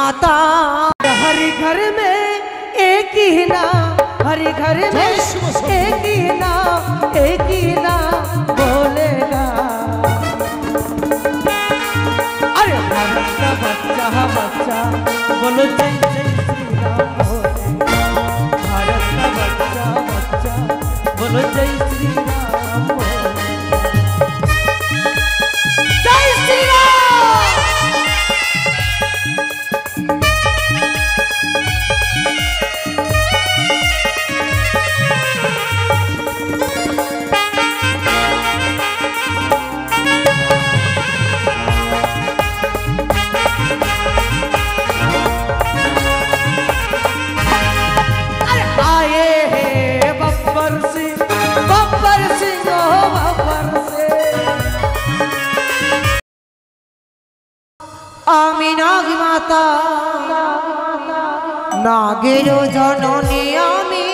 माता। हर घर में एक ही नाम, हर घर में एक ही नाम, एक ही नाम बोलेगा। अरे भारत का बच्चा बच्चा बोलो जय जय श्री राम बोलेगा। भारत का बच्चा बच्चा बोलो जय श्री राम बोलेगा। जय श्री राम। नाग माता नागेर जननी आमी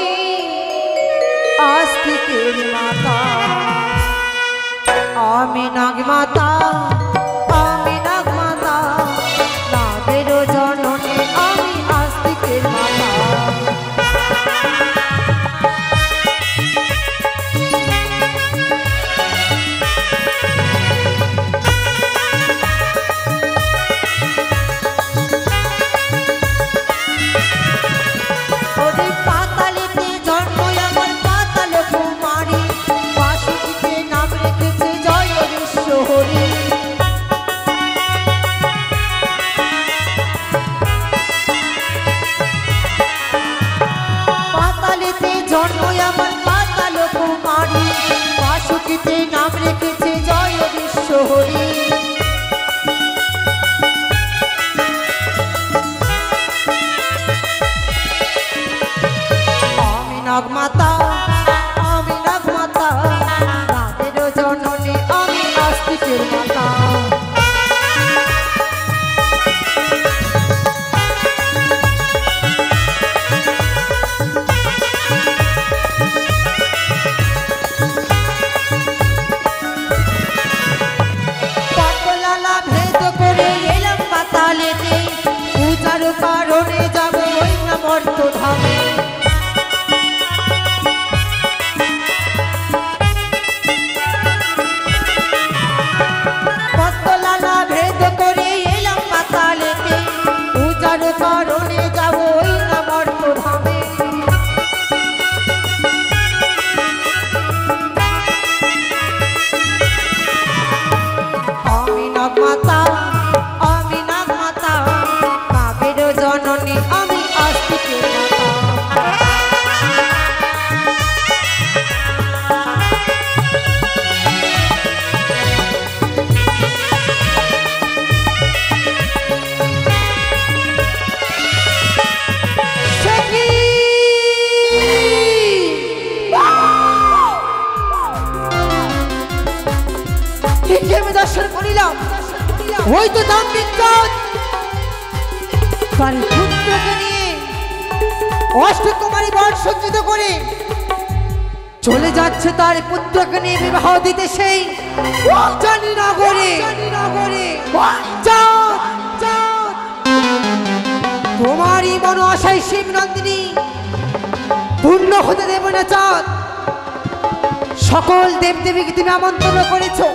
आस्तिकेर माता। आमी नाग माता, आमी नाग माता नागेर जननी आमी आस्तिकेर माता। नाम रेखेছে জয় বিশ্বহরি। আমি নাগ মাতা, আমি নাগ মাতা নাগের জননী আমি আস্তিকের মাতা। পূজার কারণে যাব ওই না মর্ত ধামে। পদ্মলালা ভেদ করে এলাম পাতালেতে, পূজার কারণে যাব ওই না মর্ত ধামে। আমি নাগ মাতা, আমি নাগ মাতা নাগের জননী আমি আস্তিকের মাতা। আমি দর্শন করিলাম ওই তো দাম্ভিক চাঁদ তার পুত্রকে নিয়ে অষ্টকুমারী বর সজ্জিত করে চলে যাচ্ছে তার পুত্রকে নিয়ে বিবাহ দিতে সেই জানি নগরে। তোমারই মন আশাই শিব নন্দিনী পূর্ণ হতে দেব না চাঁদ। সকল দেবদেবীকে তুমি আমন্ত্রণ করেছো,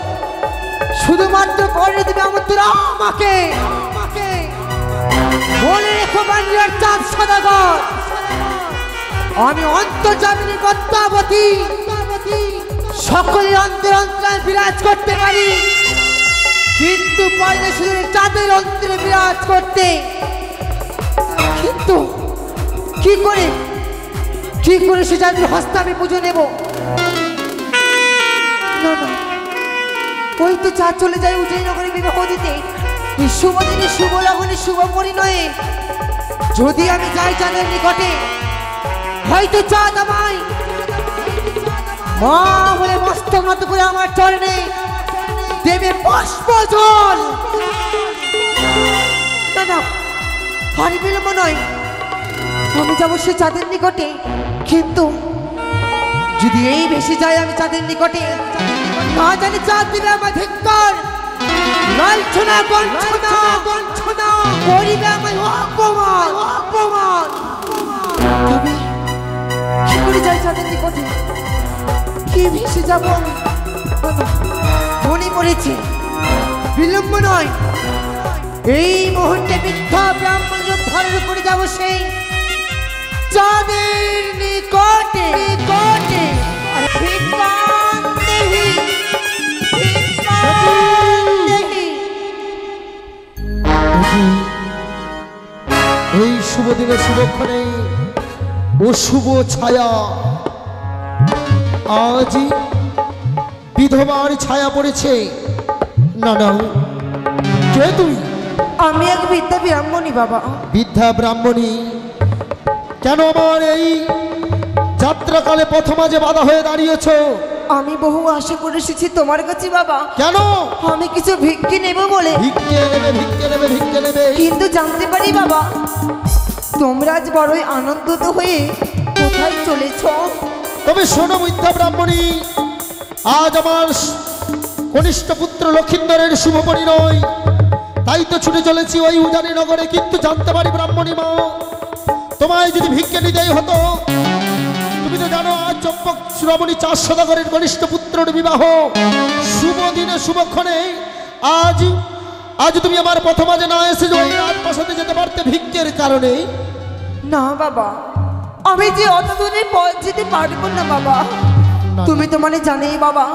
শুধুমাত্র করে দেবে আমন্ত্রণ আমাকে। বলে রেখো বাংলার চাঁদ সদাগর, আমি অন্তর্যামিনী পদ্মাবতী সকলের অন্তর অন্তরায় বিরাজ করতে পারি, কিন্তু পারলে শুধু চাঁদের অন্তরে বিরাজ করতে। কিন্তু কি করে সে চাঁদের হস্তে আমি পুজো নেব? না না, ওই তো চাঁদ চলে যায় উজ্জয়িনগরে বিবাহ দিতে। এই শুভ দিনে শুভ লগনে শুভ পরিণয়ে যদি আমি যাই চাঁদের নিকটে, হয়তো চাঁদ আমায় মা বলে মস্তক নত করে আমার চরণে দেবে পুষ্প জল। না না, হারি বিলম্ব নয়, আমি যাবো সে চাঁদের নিকটে। কিন্তু যদি এই ভেসে যায় আমি চাঁদের নিকটে, না জানি চাঁদ দিবে আমার ধিক্কার। লাঞ্ছনা গঞ্ছনা করিবে আমায় অপমান। তবে কি করে যাই চাঁদের নিকটে, কি ভেসে যাব আমি? মনে পড়েছে, বিলম্ব নয়, এই মুহূর্তে মিথ্যা ব্রাহ্মণ ধারণ করে যাব সেই চাঁদের নিকটে। এই শুভ দিনে শুভক্ষণে অশুভ ছায়া, আজ বিধবার ছায়া পড়েছে। না না, কে তুই? আমি এক বিদ্যা ব্রাহ্মণী বাবা। বিদ্যা ব্রাহ্মণী? কেন আমার এই যাত্রাকালে প্রথমা যে বাধা হয়ে দাঁড়িয়েছ? আমি বহু আশা করে এসেছি তোমার কাছে বাবা। কেন? আমি কিছু ভিক্ষে নেব বলে। ভিক্ষে নেবে? কিন্তু জানতে পারি বাবা, তোমরা আজ বড়ই আনন্দিত হয়ে কোথায় চলেছ? তবে শোনো বিদ্যা ব্রাহ্মণী, আজ আমার কনিষ্ঠ পুত্র লক্ষিন্দরের শুভ পরিণয়, তাই তো ছুটে চলেছি ওই উজানি নগরে। কিন্তু জানতে পারি ব্রাহ্মণী মা, তোমায় যদি ভিক্ষে নিতেই হতো, তুমি তো জানো আজ চম্পক শ্রবণী 4 সদাগরের কনিষ্ঠ পুত্রের বিবাহ। শুভ দিনে শুভক্ষণে আজ তুমি আমার প্রথমা যে না এসে ওই রাজপ্রাসাদে যেতে পারতে ভিক্ষের কারণে। না বাবা, আমি যে অত দূরে পথ যেতে পারবো না বাবা। তুমি তো মানে জানেই বাবা,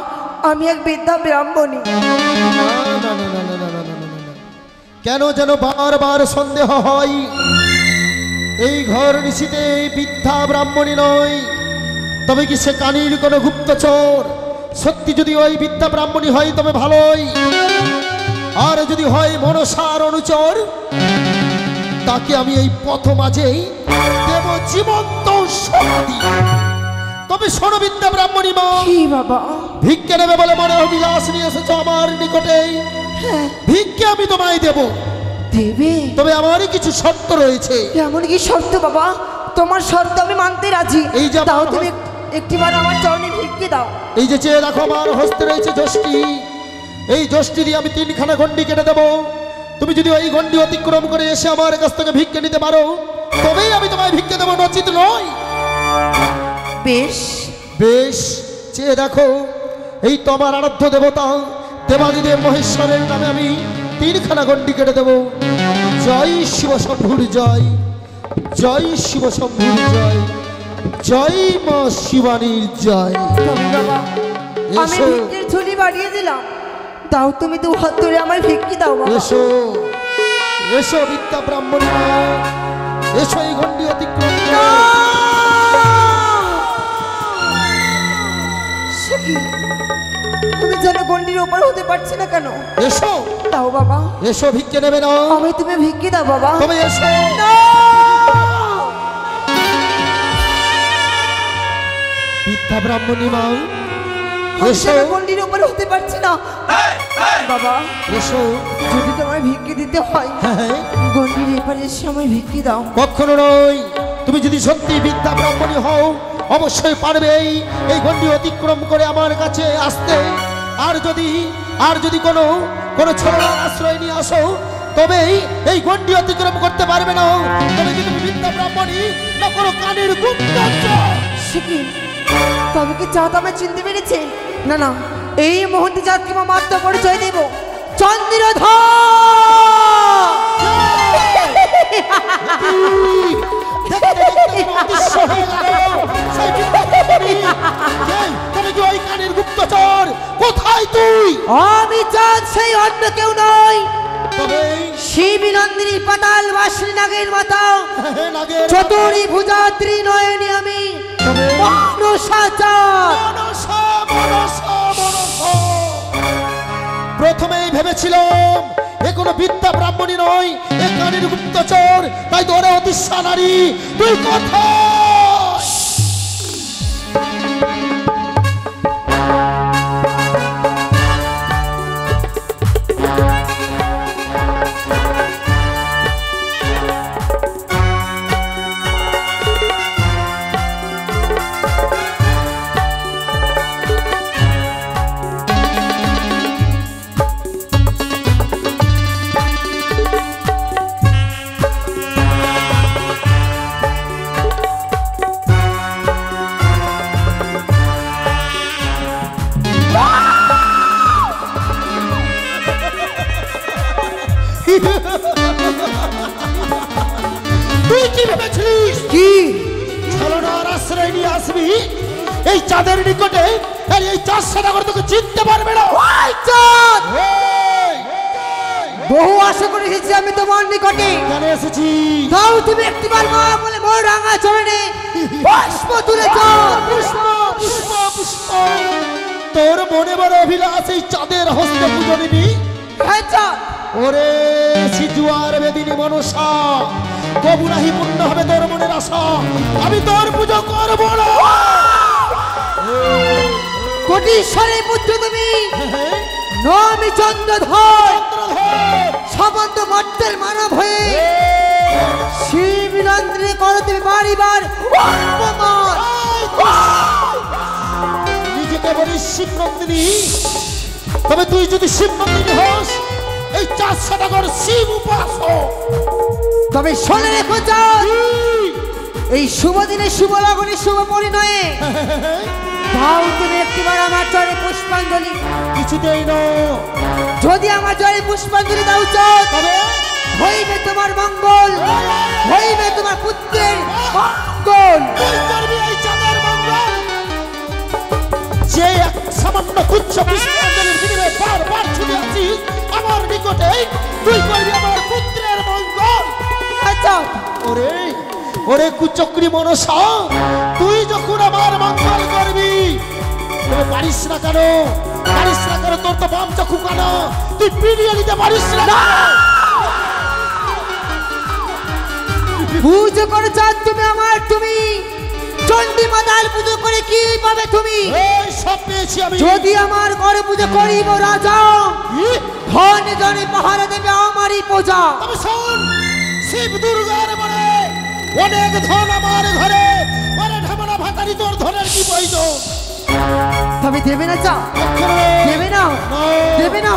আমি এক বিদ্যা ব্রাহ্মণী। কেন যেন বারবার সন্দেহ হয়, এই ঘর নিশিতে বিদ্যা ব্রাহ্মণী নয়, তবে কি সে কানির কোনো গুপ্তচর? সত্যি যদি ওই বিদ্যা ব্রাহ্মণী হয় তবে ভালোই, আর যদি হয় মনসার অনুচর, তাকে আমি এই পথ মাঝেই দেব জীবন্ত সমাধি। তবে শোনো বিদ্যা ব্রাহ্মণী মা, কি বাবা? ভিক্ষে নেবে বলে মনে অভিলাষ নিয়ে এসেছো আমার নিকটে। ভিক্ষে আমি তোমায় দেব, দেবে? তবে আমারই কিছু শর্ত রয়েছে। এমন কি শর্ত বাবা? তোমার শর্ত আমি মানতে রাজি। এই যে দাও তুমি একটিবার আমার চরণে ভিক্ষে দাও। এই যে চেয়ে রাখো, আমার হস্তে রয়েছে যষ্টি, এই যষ্টি দিয়ে আমি 3খানা গন্ডি কেটে দেবো। তুমি যদি ওই গন্ডি অতিক্রম করে এসে আমার কাছ থেকে ভিক্ষে নিতে পারো, তবেই আমি তোমায় ভিক্ষে দেবো, নচিত নয়। বেশ বেশ, চেয়ে দেখো, এই তো আমার আরাধ্য দেবতা দেবাদিদেব মহেশ্বরের নামে আমি 3খানা গন্ডি কেটে দেবো। জয় শিব শম্ভুর জয়, জয় শিব শম্ভুর জয়, জয় মা শিবানীর জয়। বাবা, আমি ভিক্ষের ঝুলি বাড়িয়ে দিলাম, দাও তুমি 2 হাত ধরে আমায় ভিক্ষে দাও বাবা। এসো এসো বিদ্যা ব্রাহ্মণী মা, এসো এই গন্ডি অতিক্রম করো। আমি যেন গন্ডির ওপর হতে পারছি না কেন? এসো, দাও বাবা। এসো, ভিক্ষে নেবে না? আমি তুমি ভিক্ষে দাও বাবা। তবে এসো। বিদ্যা ব্রাহ্মণী মা, এসো। গন্ডির ওপর হতে পারছি না বাবা, এসো। যদি তোমায় ভিক্ষে দিতে হয়, হ্যাঁ, গন্ডির এপারে এসে আমায় ভিক্ষে দাও। কখনো নয়, তুমি যদি সত্যি বিদ্যা ব্রাহ্মণী হও, অবশ্যই পারবে এই গন্ডি অতিক্রম করে আমার কাছে আসতে। আর যদি কোনো ছলনার আশ্রয় নিয়ে আসো, তবেই এই গন্ডি অতিক্রম করতে পারবে না। তবে কি তুমি বিদ্যা ব্রাহ্মণী না কোনো কানের গুপ্তচর? তবে কি চাঁদ আমায় চিনতে পেরেছে? না না, এই মুহূর্তে চাঁদকে আমার মাত্র পরিচয় দেব। চন্দ্রধর! গুপ্তচর কোথায় তুই? আমি চাঁদ, সেই অন্য কেউ নয়, শিবনন্দিনী পাতাল বাসিনী নাগের মাতা, চতুরী ভুজাত্রী নয়নী আমি মনসা চাঁদ। প্রথমেই ভেবেছিলাম এ কোনো বিদ্যা ব্রাহ্মণী নয়, এ কানের গুপ্তচর। তাই তো ওরে অতিশা নারী, তুই কোথায়? ভেবেছিলিস কি ছলনার আশ্রয় নিয়ে আসবি এই চাঁদের নিকটে? আর এই চাঁদ সদাগর তোকে চিনতে পারবে না। ওই চাঁদ! ওই, বহু আশা করে এসেছি আমি তোমার নিকটে, এখানে এসেছি। তাও তুমি একটিবার মা বলে মোর রাঙা চরণে পুষ্প তুলেছ। পুষ্প পুষ্প পুষ্প, তোর মনে বড় অভিলাষ এই চাঁদের হস্তে পুজো নিবি? হ্যাঁ চাঁদ, ওরে সিজুয়ার বেদিনী মনসা, কবু নাহি পূর্ণ হবে তোর মনের আশা, আমি তোর পুজো করবো না। কোটিশ্বরে পুত্র তুমি, নমি চন্দ্রধর, সবন্ত মর্তের মানব হয়ে শিবরাত্রি করো তুমি বাড়িবার অপমান। নিজেকে বলিস শিবনন্দিনী, তবে তুই যদি শিবনন্দিনী হস এই চাঁদ সদাগর শিব উপাসক। তবে শোনে রেখো চাঁদ, এই শুভ দিনে শুভ লগনে শুভ পরিণয়ে দাও তুমি একটিবার আমার চরে পুষ্পাঞ্জলি। কিছুতেই না, যদি আমার চরে পুষ্পাঞ্জলি দাও চাঁদ, তবে হইবে তোমার মঙ্গল, হইবে তোমার পুত্রের মঙ্গল। তুই করবি এই চাঁদের মঙ্গল। যে এক সামান্য তুচ্ছ পুষ্পাঞ্জলির বিনিময়ে বারবার ছুটে আছিস আমার নিকটে, তুই করবি আমার পুত্রের মঙ্গল। আচ্ছা ওরে ওরে কুচক্রী মনসা, তুই যখন আমার মঙ্গল করবি তবে পারিস না কেন? পারিস না কেন? তোর তো বাম চক্ষু কানা, তুই পিড়িয়ে নিতে পারিস না। পুজো করে চাঁদ তুমি আমার, তুমি চণ্ডী মাতার পুজো করে কি পাবে তুমি? এই সব পেয়েছি আমি। যদি আমার ঘরে পুজো করিব রাজা, ধন জনে পাহারা দেবে আমারই পূজা। তবে শোন, শিব দুর্গার মানে অনেক ধন আমার ঘরে, ওরে ঢামনা ভাতারি তোর ধনের কি প্রয়োজন? তবে দেবে না চা, দেবে না, দেবে না।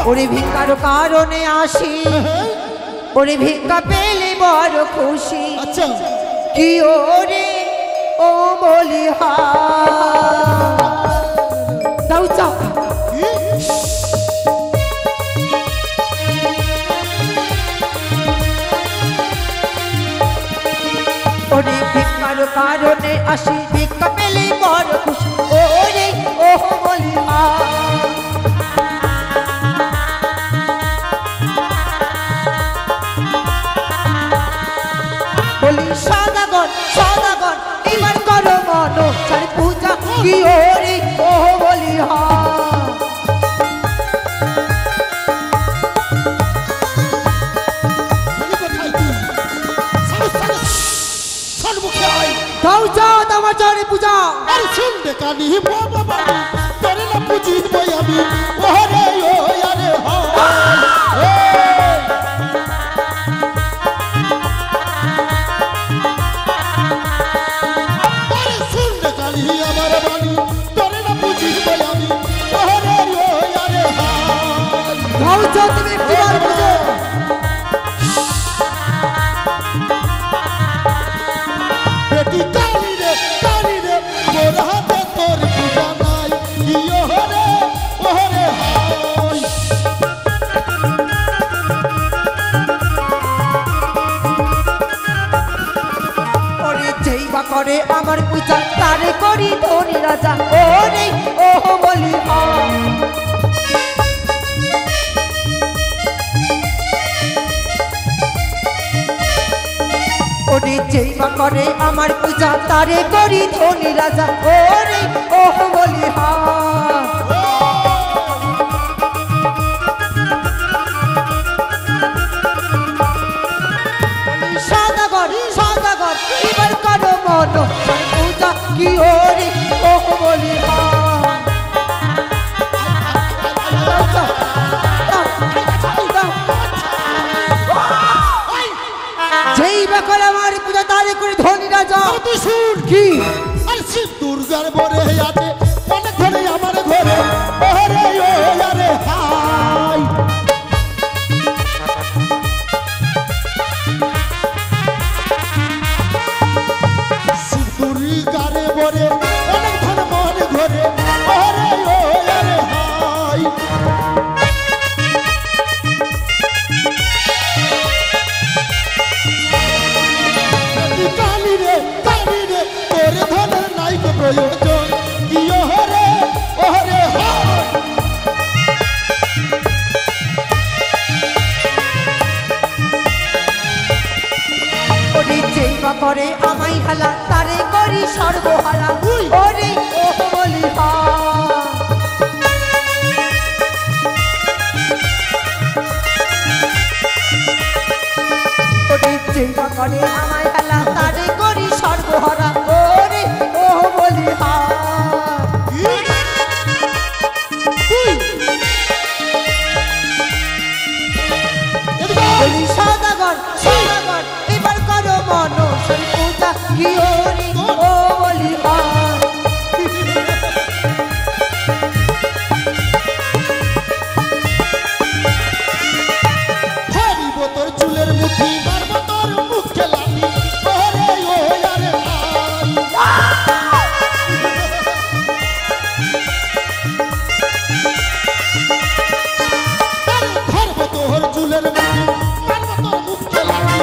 ওরে ভিক্ষার কারণে আসি, ওরে ভিক্ষা পেলে বড় খুশি। আচ্ছা কি ওরে ও বলি হা দাও চা। ওরে ভিক্ষার কারণে আসি, ভিক্ষা পেলে বড় খুশি। ওরে ও বলি হা বলি সদাগর সদাগর, এবার করো মন ছাড় পূজা। কি ওরে ও বলি হা দাও যাও আমার চরে পূজা। আর শুন দেখানি বাবা তোরে না পুজিত বই আমি। ওরে ও আরে আরে শুন দেখানি আমার বাণী, তোরে না পুজিত বই আমি। ওরে ও আরে দাও যাও তুমি একটিবার পুজো। বেটি কালি রে মোর হাতে তোর পূজা নাই। কি ওরে ওরে হাই ওরে যেই বা করে আমার পূজা, তারে করি ধনী রাজা। ওরে ও বলি হা ওরে যেই বা করে আমার পূজা, তারে করি ধনী রাজা। ওরে ও বলি হা সদাগর সদাগর, এবার করো মন পূজা। কি ওরে ও বলি হা দাও, দাও, দাও, দাও। যেই বা করে আমার পূজা, তারে করি ধনী রাজা। তুই শুন কি আর শিব দুর্গার বরে আছে অনেক ধরে আমার ঘরে। ওরে ও আরে হাই শিব দুর্গার বরে অনেক ধরে আমার ঘরে। ওরে ও আরে হাই করে আমায় হেলা তারে করি সর্বহারা ওরে ও বলি হা বলি সদাগর সদাগর এবার করো মনসার পূজা কি ওরে ও বলি হা তোর চুলের মুঠি মারবো তোর মুখে লাঠি ওরে ও আরে ধরবো তোর চুলের মুঠি মারবো তোর মুখে লাঠি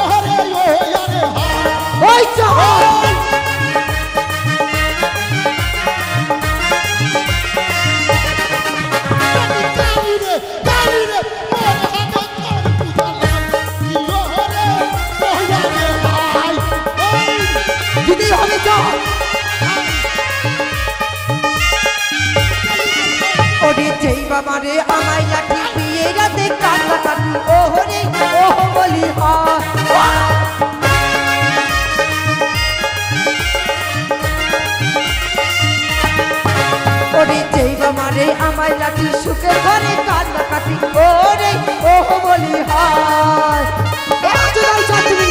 ওরে ও আরে ওই তো দিদি হবে তো ওরে যেই বাবা রে আমায় লাঠি বিয়ে রাতে কাটা কাটি ও রে ও বলি হা ওরে যেই বাবা রে আমায় লাঠি সুখে ঘরে কাটা কাটি ও রে ও বলি হায় একটু দাও চাটনি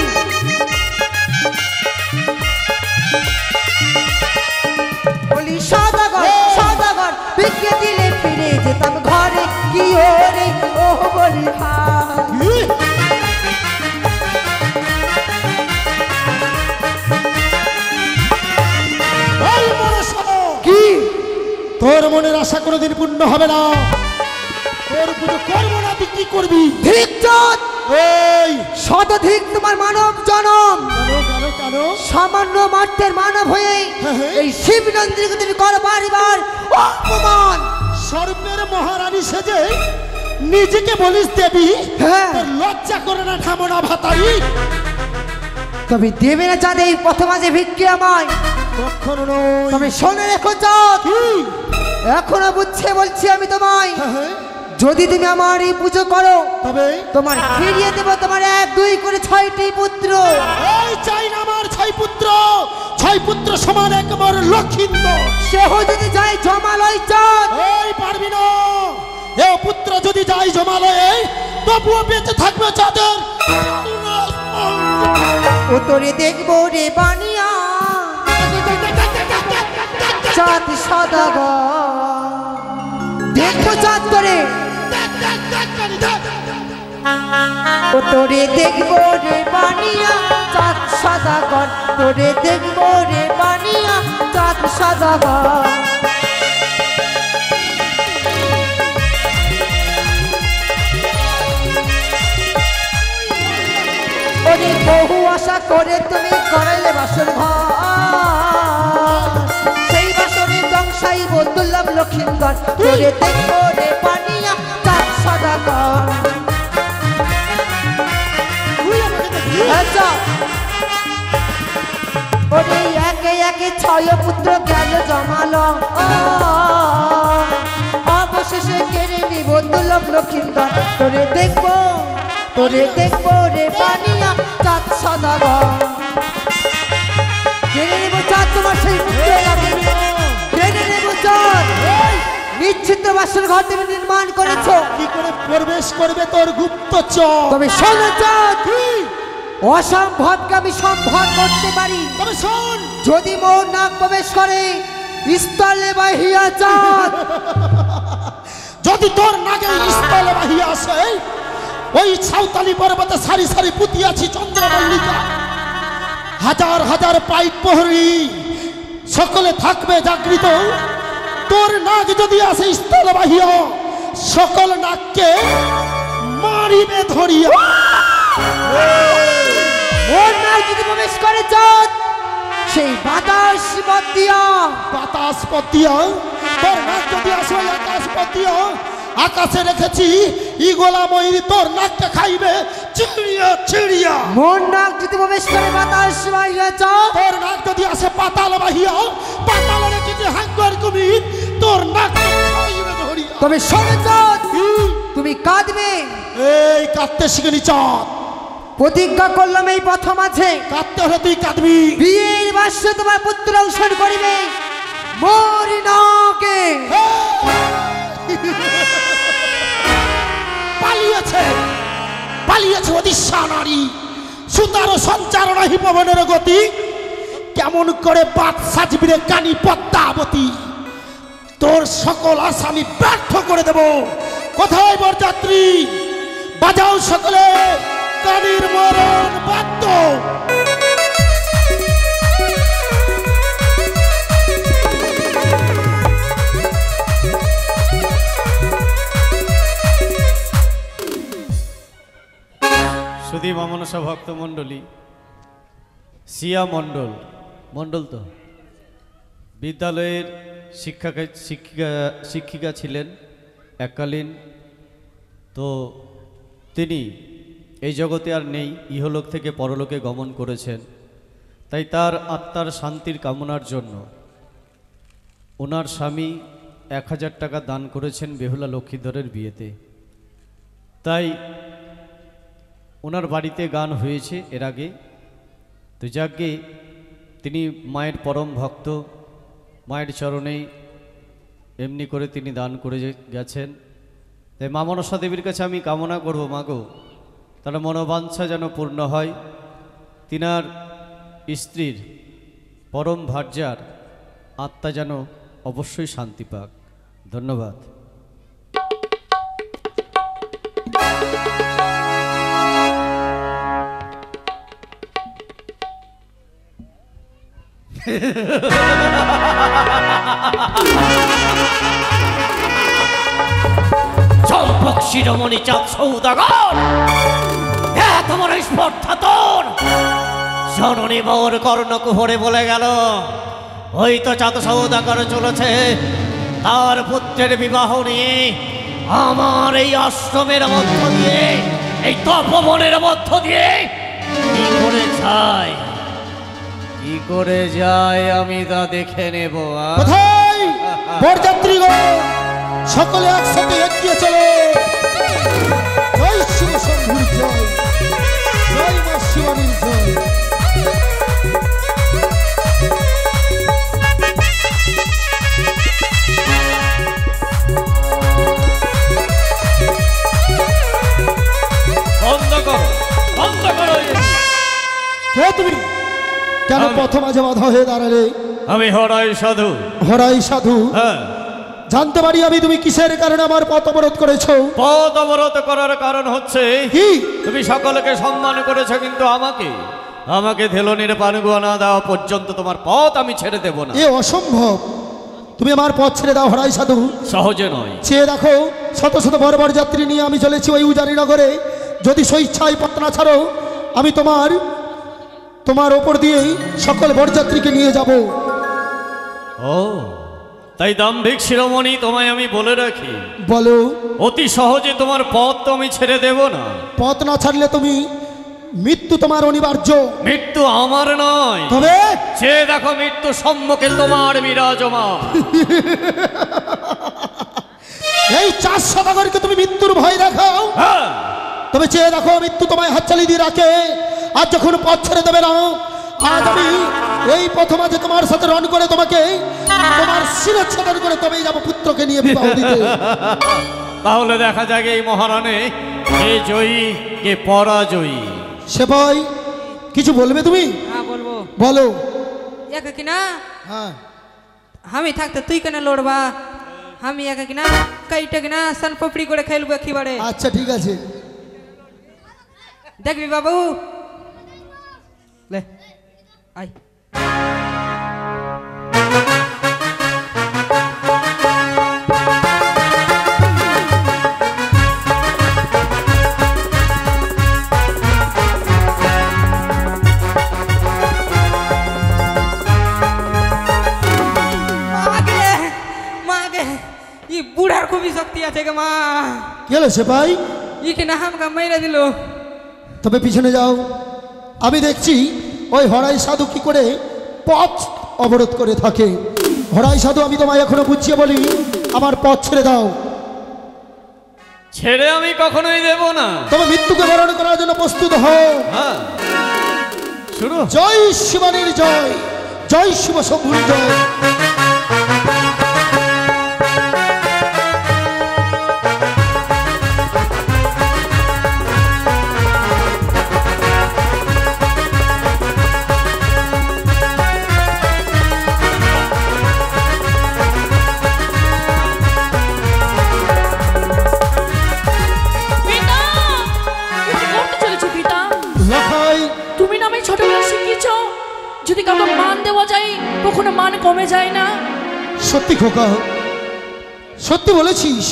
বলি সদাগর সদাগর বিকে দিলে ফিরে যেতাম ঘরে কি ওরে ও বলি হায় কি তোর মনের আশা কোনোদিন পূর্ণ হবে না তোর পুজো করবো না তুই কি করবি ঠিক চাঁদ এই শতাধিক তোমার মানব জনম কেন কেন সামান্য মাত্রের মানব হয়ে হ্যাঁ। এই শিবনন্দিনীকে তুমি করো বারবার অপমান স্বর্ণের মহারানী সেজে নিজেকে বলিস দেবী হ্যাঁ তোর লজ্জা করে না ঠামনা ভাতাই তবে দেবে না চাঁদ এই প্রথমাজে ভিক্ষে আমায় কখনো নয় তবে শোনে রেখো চাঁদ কি এখনো বুঝছে বলছি আমি তোমায় হ্যাঁ, যদি তুমি আমার এই পুজো করো তবে তোমার ফিরিয়ে দেবো তোমার 1 2 করে 6টি পুত্র এই চাই না আমার 6 পুত্র সমান একবার লক্ষিন্দর সেহ যদি যায় জমালয় চাঁদ এই পারবি না এ পুত্র যদি যাই জমালয়ে তবুও বেঁচে থাকবে চাঁদের ও তোরে দেখবো রে বানিয়া চাঁদ সদাগর দেখবো চাঁদ করে ও তোরে দেখবো রে বানিয়া চাঁদ সদাগর তোরে দেখবো রে বানিয়া চাঁদ সদাগর ওরে বহু আশা করে তুমি করাইলে বাসর ঘর সেই বাসরে দংশাইব দুর্লভ লক্ষিন্দর তোরে দেখবো রে পানিয়া চাঁদ সদাগর আচ্ছা ওরে একে একে 6 পুত্র গেল জমালো অবশেষে কেড়ে নিব দুর্লভ লক্ষিন্দর তোরে দেখবো রে পানিয়া চাঁদ সদাগর কেড়ে নেব চাঁদ তোমার সেই পুত্র কেড়ে নেব চাঁদ নিশ্চিত বাসর ঘর তুমি নির্মাণ করেছো কি করে প্রবেশ করবে তোর গুপ্তচর তবে শোনো চাঁদ অসম্ভবকে আমি সম্ভব করতে পারি তবে শোন যদি মোর নাক প্রবেশ করে স্থলে বাহিয়া চাঁদ যদি তোর নাগে স্থলে বাহিয়া আসে ওই সাঁওতালি পর্বতে সারি সারি পুঁতিয়াছি চন্দ্রমল্লিকা হাজার হাজার পাইক প্রহরী সকলে থাকবে জাগৃত তোর নাগ যদি আসে স্থলে বাহিয়া সকল নাগকে মারিবে ধরিয়া মোর নাক যদি প্রবেশ করে চাঁদ সেই বাতাস পথিয়া তোর নাক যদি আসে ওই আকাশ পথিয়া আকাশে রেখেছি ইগোলা ময়ূরী তোর নাককে খাইবে চিড়িয়া চিড়িয়া মোর নাক যদি প্রবেশ করে বাতাস বাহিয়া চাঁদ তোর নাক যদি আসে পাতাল বাহিয়া পাতালে রেখেছি হাঙ্গর কুমির তোর নাককে খাইবে ধরিয়া তবে শোনো চাঁদ তুমি কাঁদবে এই কাঁদতে শিখেনি চাঁদ প্রতিজ্ঞা করলাম এই প্রথম আছে কাঁদতে হলে তুই কাঁদবি। বিয়ের বাস্য তোমার পুত্র ঔষধ করিবে মরিনাকে। পালিয়েছে পালিয়েছে ওদিশা নারী, সুতার সঞ্চার নাহি পবনের গতি, কেমন করে বাদ সাজবি রে কানি পদ্মাবতী, তোর সকল আশা আমি ব্যর্থ করে দেব। কোথায় বরযাত্রী, বাজাও সকলে কানির মরণ বাদ্য। সুধী মনসা ভক্ত মণ্ডলী, সিয়া মণ্ডল মণ্ডল তো বিদ্যালয়ের শিক্ষিকা ছিলেন এককালীন। তো তিনি এই জগতে আর নেই, ইহলোক থেকে পরলোকে গমন করেছেন। তাই তার আত্মার শান্তির কামনার জন্য ওনার স্বামী 1000 টাকা দান করেছেন বেহুলা লক্ষ্মীধরের বিয়েতে। তাই ওনার বাড়িতে গান হয়েছে এর আগে। তো যাকে তিনি মায়ের পরম ভক্ত, মায়ের চরণেই এমনি করে তিনি দান করে গেছেন। তাই মা মনসা দেবীর কাছে আমি কামনা করব, মাগো তার মনোবাঞ্ছা যেন পূর্ণ হয়, তিনার স্ত্রীর পরম ভার্যার আত্মা যেন অবশ্যই শান্তি পাক। ধন্যবাদ। চম্পক শিরোমণি চাঁদ সৌদাগর, তোমার স্পর্ধা তোর জননী বর কর্ণকুহরে বলে গেল, ওই তো চাঁদ সৌদাগর চলেছে তার পুত্রের বিবাহ নিয়ে আমার এই আশ্রমের মধ্য দিয়ে, এই তপবনের মধ্য দিয়ে কি করে যায়, কি করে যায় আমি তা দেখে নেব। কোথায় বরযাত্রী গো, সকলে একসাথে এগিয়ে চলো। জয় শিব শম্ভুর জয়, জয় মা শিবানীর জয়। বন্ধ করো, বন্ধ করো। কে তুমি? কেন প্রথম আজ বাধা হয়ে দাঁড়ালে? আমি হরাই সাধু। হরাই সাধু? হ্যাঁ। জানতে পারি আমি তুমি কিসের কারণে আমার পথ অবরোধ করেছো? পথ অবরোধ করার কারণ হচ্ছে কি? তুমি সকলকে সম্মান করেছো, কিন্তু আমাকে ধেলনির পানগুয়া না দেওয়া পর্যন্ত তোমার পথ আমি ছেড়ে দেব না। এ অসম্ভব, তুমি আমার পথ ছেড়ে দাও হরাই সাধু। সহজে নয়। চেয়ে দেখো, শত শত বড় বড় যাত্রী নিয়ে আমি চলেছি ওই উজানি নগরে। যদি স্বেচ্ছায় পথ না ছাড়ো, আমি তোমার ওপর দিয়েই সকল বরযাত্রীকে নিয়ে যাব। ও তাই দাম্ভিক শিরোমণি, তোমায় আমি বলে রাখি, বলো। অতি সহজে তোমার পথ তো আমি ছেড়ে দেব না। পথ না ছাড়লে তুমি মৃত্যু তোমার অনিবার্য। মৃত্যু আমার নয়, তবে চেয়ে দেখো মৃত্যু সম্মুখে তোমার বিরাজমান। এই 4 সদাগরকে তুমি মৃত্যুর ভয় দেখাও, হ্যাঁ। তবে চেয়ে দেখো মৃত্যু তোমায় হাতছানি দিয়ে রাখে। আর যখন পথ ছেড়ে দেবে না, আজ আমি এই প্রথম আজ তোমার সাথে রণ করে তোমাকে তোমার শিরচ্ছেদন করে তবেই যাবো পুত্রকে নিয়ে বিবাহ দিতে। তাহলে দেখা যাক এই মহারণে কে জয়ী কে পরাজয়ী। সে ভাই কিছু বলবে তুমি? হ্যাঁ বলবো। বলো। একা কিনা হ্যাঁ, আমি থাকতে তুই কেন লড়বা? আমি একা কিনা কাইটা কিনা সান পাপড়ি করে খেলবো একেবারে। আচ্ছা ঠিক আছে। দেখবি বাবু, লে আই। বুড়ার খুবই শক্তি আছে গে মা। কি হলো সে ভাই? ইখানে হামকা মাইরা দিল। তবে পিছনে যাও, আমি দেখছি ওই হরাই সাধু কি করে পথ অবরোধ করে থাকে। হরাই সাধু, আমি তোমায় এখনো বুঝিয়ে বলি, আমার পথ ছেড়ে দাও। ছেড়ে আমি কখনোই দেব না। তবে মৃত্যুকে বরণ করার জন্য প্রস্তুত হও। হ্যাঁ, শুরু। জয় শিবানীর জয়, জয় শিব শম্ভুর জয়। তুমি না আমি ছোটবেলা শিখিয়েছ যদি কাউকে মান দেওয়া যায় কখনো মান কমে যায় না। সত্যি খোকা, সত্যি বলেছিস,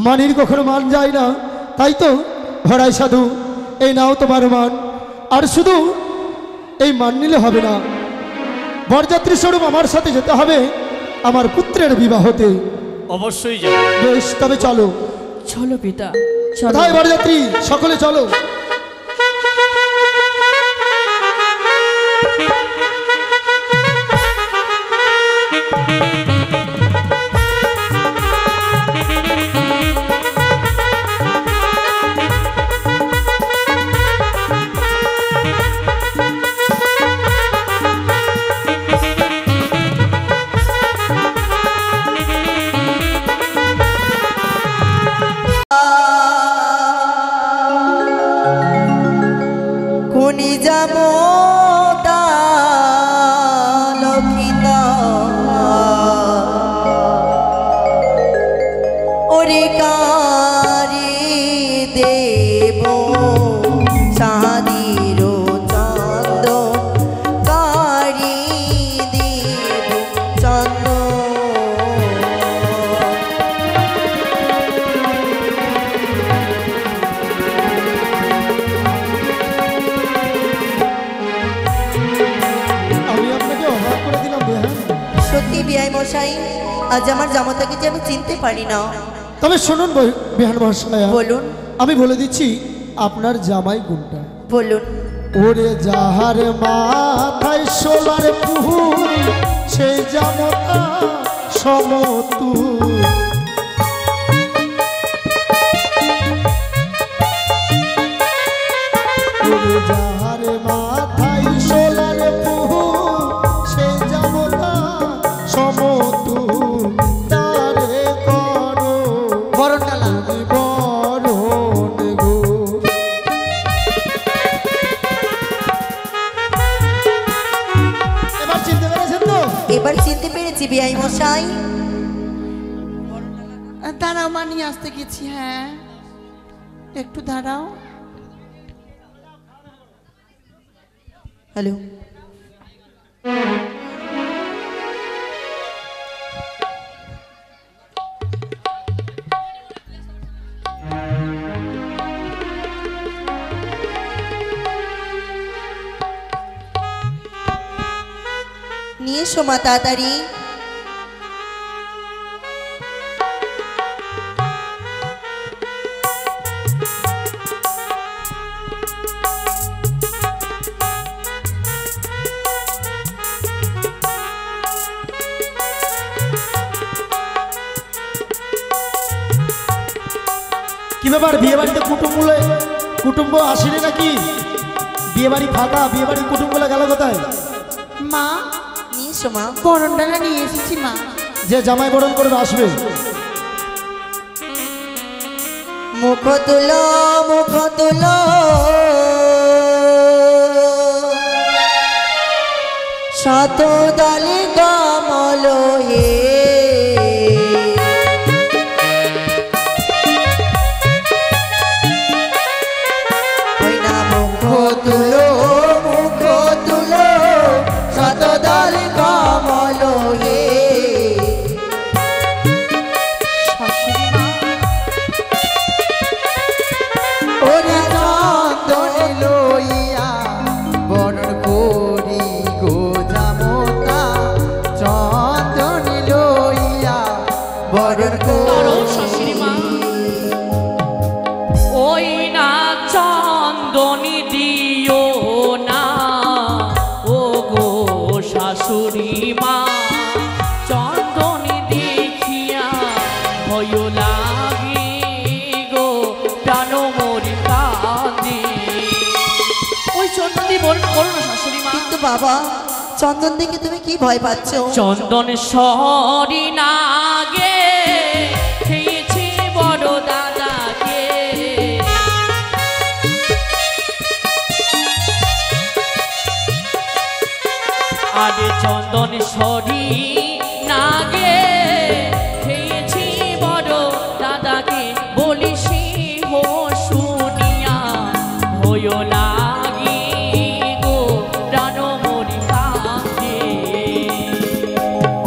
মানের কখনো মান যায় না। তাই তো হরাই সাধু, এই নাও তোমার মান। আর শুধু এই মান নিলে হবে না, বরযাত্রী স্বরূপ আমার সাথে যেতে হবে আমার পুত্রের বিবাহতে। অবশ্যই যাব। বেশ, তবে চলো। চলো পিতা, চলো। কোথায় বরযাত্রী? সকলে চলো। কোনি যাব লক্ষিতা ওরে কারি দেব সাদির চন্দ কারি দেব চন্দ সত্যি বিআই মশাই, আজ আমার জামাতাকে যে আমি চিনতে পারি না। তবে শুনুন বিহান মহাশয়া, বলুন। আমি বলে দিচ্ছি আপনার জামাই কোনটা। বলুন। ওরে যাহার মাথায় সোলার ফুল সেই জামাতা সমতুল। ওরে যাহার মাথায় সোলার ফুল সেই জামাতা সমতুল। তারে করো বরণডালা। বরণ গো। এবার চিনতে পেরেছেন তো? এবার চিনতে পেরেছি বিআই মশাই। দাঁড়াও, মা নিয়ে আসতে গেছি। হ্যাঁ, একটু দাঁড়াও। হ্যালো। নিয়ে এসো মা তাড়াতাড়ি। কি ব্যাপার, বিয়ে বাড়িতে কুটুম্ব আসেনি নাকি? বিয়ে বাড়ি ফাঁকা, বিয়ে বাড়ির কুটুম্বলা গেল কোথায়? মা, নিয়ে এসো মা। বরণডালা নিয়ে এসেছি মা। যে জামাই বরণ করবে আসবে। মুখ তুলো, মুখ তুলো, শত দলে কমল হে। মুখ তুলো, মুখ তুলো, শত দলে কমল হে। ওরে চন্দন লইয়া বরণ করি গো জামতা। বাবা, চন্দন দেখে তুমি কি ভয় পাচ্ছ? চন্দন সরি নাগে খেয়েছি বড় দাদাকে, আরে চন্দন সরি নাগে খেয়েছি বড় দাদাকে, বলিস হো শুনিয়া হইও লাগি গো প্রাণ মরি কাঁদে।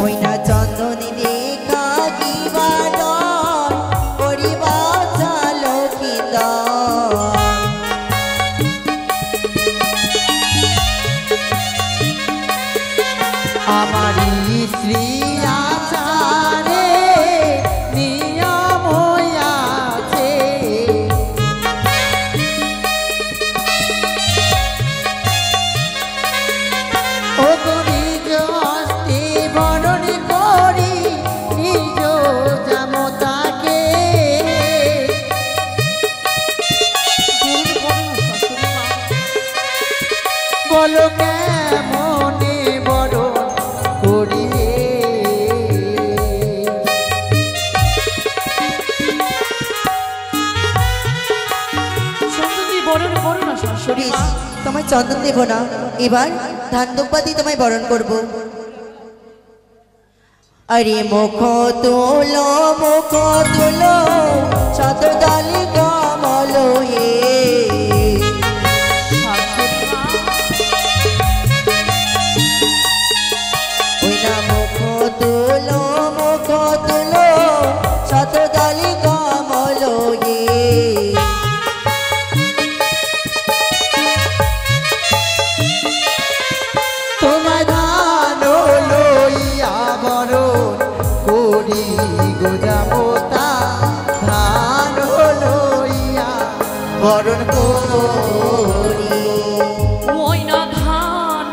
ওই না চন্দনী দেখা কিবা ডর, করিবা চালো কি দর। আমারি শ্রী আচারে নিয়ম হইয়াছে, ও নিজ হস্তে বরণ করি নিজ জামতাকে। বলো কেমনে বরণ করিবে, চন্দনী বরণ করো না শাশুড়ি মা। তোমায় চন্দন দেব না, এবার ধান দুব্বা দিয়ে তোমায় বরণ করব। আরে মুখ তোলো শতদালি কমল হে, ওই না মুখ তোলো শতদালি কমল হে। তোমার ধান লইয়া বরণ করি গো জামতা, ধান লইয়া বরণ করি। ওই না ধান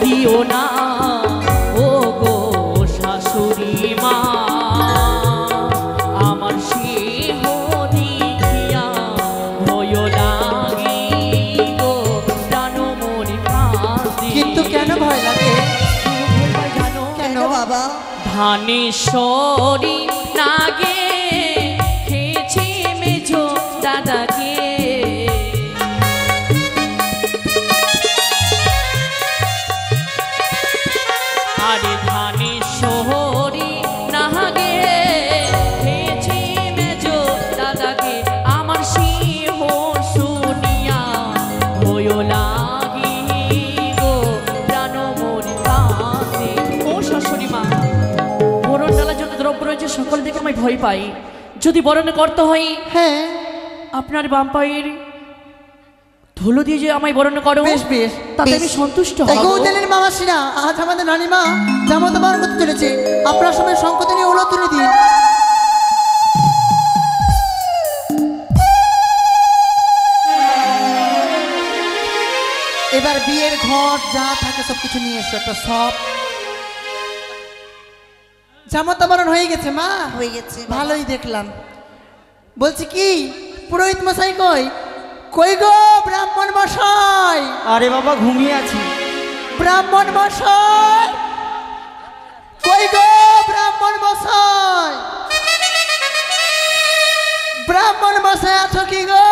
দিও না ও গো শাশুড়ি মা, আমার সিংহ দেখিয়া ভয় লাগি গো প্রাণ মরি কাঁদে। কিন্তু কেন ভয় লাগে? জানো কেন বাবা? ধানেশ্বরী নাগে খেয়েছি মেঝো দাদাকে, আরে ধানেশ্বরী নাগে খেয়েছি মেঝো দাদাকে, আমার সিংহ শুনিয়া ভয় লাগি গো প্রাণ মরি কাঁদে। ও শাশুড়ি মা, বরণ ডালার জন্য দ্রব্য রয়েছে সকল দিকে আমি ভয় পাই। যদি বরণ করতে হয়, হ্যাঁ আপনার বাম পায়ের ধুলো দিয়ে যে আমায় বরণ করো, বেশ বেশ, তাতে বেশ। আমি সন্তুষ্ট তাই হব। গৌতমের মামাসিরা, আজ আমাদের নানিমা জামতা বরণ করতে চলেছে, আপনার সময় সংকট নিয়ে ওলো তুলে দিন। এবার বিয়ের ঘট যা থাকে সব কিছু নিয়ে এসো, একটা সব জামতা বরণ হয়ে গেছে মা? হয়ে গেছে বাবা। ভালোই দেখলাম। বলছি কি পুরোহিত মশাই কই? কই গো ব্রাহ্মণ মশাই? আরে বাবা ঘুমিয়ে আছি। ব্রাহ্মণ মশাই কই গো ব্রাহ্মণ মশাই? ব্রাহ্মণ মশাই আছো কি গো?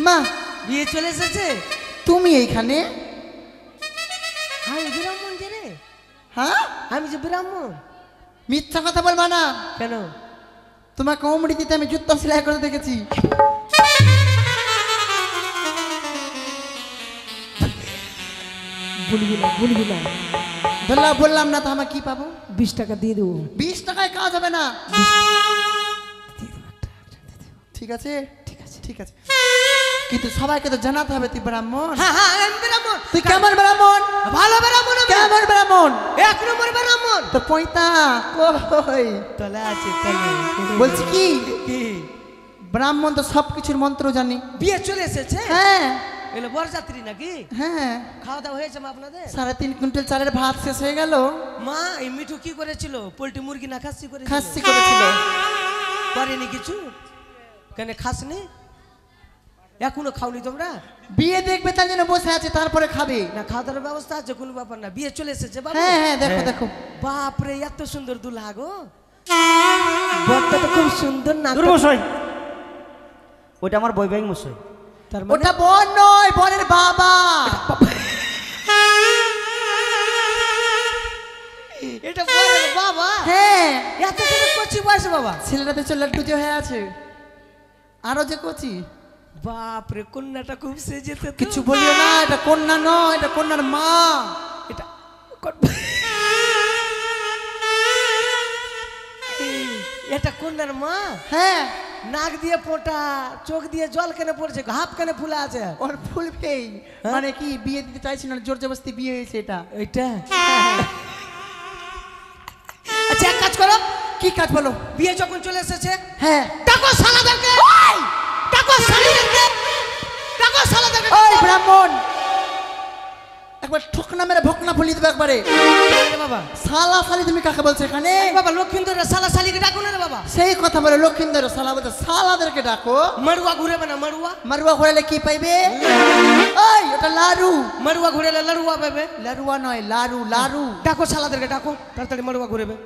মা বিয়ে চলে এসেছে? তুমি এইখানে? আমি ব্রাহ্মণ যে রে, হ্যাঁ আমি যে ব্রাহ্মণ। মিথ্যা কথা বলবা না। কেন? তোমাকে অমৃতিতে আমি জুতো সেলাই করে দেখেছি। বলবি না। বললাম না তো আমার কি পাবো? 20 টাকা দিয়ে দেবো। 20 টাকায় কাজ হবে না। ঠিক আছে ঠিক আছে ঠিক আছে, কিন্তু সবাইকে তো জানাতে হবে তুই ব্রাহ্মণ। হ্যাঁ হ্যাঁ আমি ব্রাহ্মণ। তুই কেমন ব্রাহ্মণ? ভালো ব্রাহ্মণ আমি। কেমন ব্রাহ্মণ? 1 নম্বর ব্রাহ্মণ। তো পয়তা কই? তলে আছে তলে। বলছি কি কি ব্রাহ্মণ তো সবকিছুর মন্ত্র জানি। বিয়ে চলে এসেছে? হ্যাঁ এলো বরযাত্রী নাকি? হ্যাঁ, খাওয়া দাওয়া হয়েছে মা আপনাদের? 3.5 কুইন্টাল চালের ভাত শেষ হয়ে গেল। মা এই মিঠু কি করেছিল? পোল্ট্রি মুরগি না খাসি করেছিল? খাসি করেছিল। করেনি কিছু? কেন খাসনি? এখনো খাওনি তোমরা? বিয়ে দেখবে তার জন্য বসে আছে, তারপরে খাবে। না, খাওয়া দাওয়ার ব্যবস্থা আছে, কোনো ব্যাপার না। বিয়ে চলে এসেছে বাবু। হ্যাঁ হ্যাঁ, দেখো দেখো। বাপরে, এত সুন্দর দুলহা গো। বরটা তো খুব সুন্দর না? দুর্মশাই, ওইটা আমার বৈবাহিক মশাই। তার মানে ওটা বর নয়, বরের বাবা। এটা বরের বাবা? হ্যাঁ, এত ছোট কচি বয়সে বাবা? ছেলেটাতে চলে একটু যে হয়ে আছে, আরো যে কচি। বাপরে, কন্যাটা খুব সেজেছে তো। কিছু বলিও না, এটা কন্যা নয়, এটা কন্যার মা। এটা এটা কন্যার মা? হ্যাঁ, নাক দিয়ে পোটা, চোখ দিয়ে জল কেন পড়ছে, হাত কেন ফুলে আছে? ওর ফুলবেই, মানে কি বিয়ে দিতে চাইছি না, জোর জবরদস্তি বিয়ে হয়েছে এটা। এইটা আচ্ছা, এক কাজ করো। কি কাজ বলো? বিয়ে যখন চলে এসেছে, হ্যাঁ, টাকো শালাদেরকে, টাকো শালীদেরকে, টাকো শালাদেরকে। ওই ব্রাহ্মণ, একবার ঠকনা মেরে ভকনা ফুলিয়ে দেবে একবারে। রে বাবা, শালা শালি তুমি কাকে বলছো এখানে? এই বাবা, লক্ষ্মীন্দরের শালা শালিকে ডাকো না রে বাবা। সেই কথা বলে লক্ষ্মীন্দর শালা বলতে, শালাদেরকে ডাকো। মারুয়া ঘুরেবে না? মারুয়া মারুয়া ঘোরালে কি পাইবে? ওই ওটা লারু। মারুয়া ঘুরেলে লড়ুয়া পাবে। লারুয়া নয়, লারু লারু। ডাকো শালাদেরকে, ডাকো তাড়াতাড়ি, মারুয়া ঘুরেবে।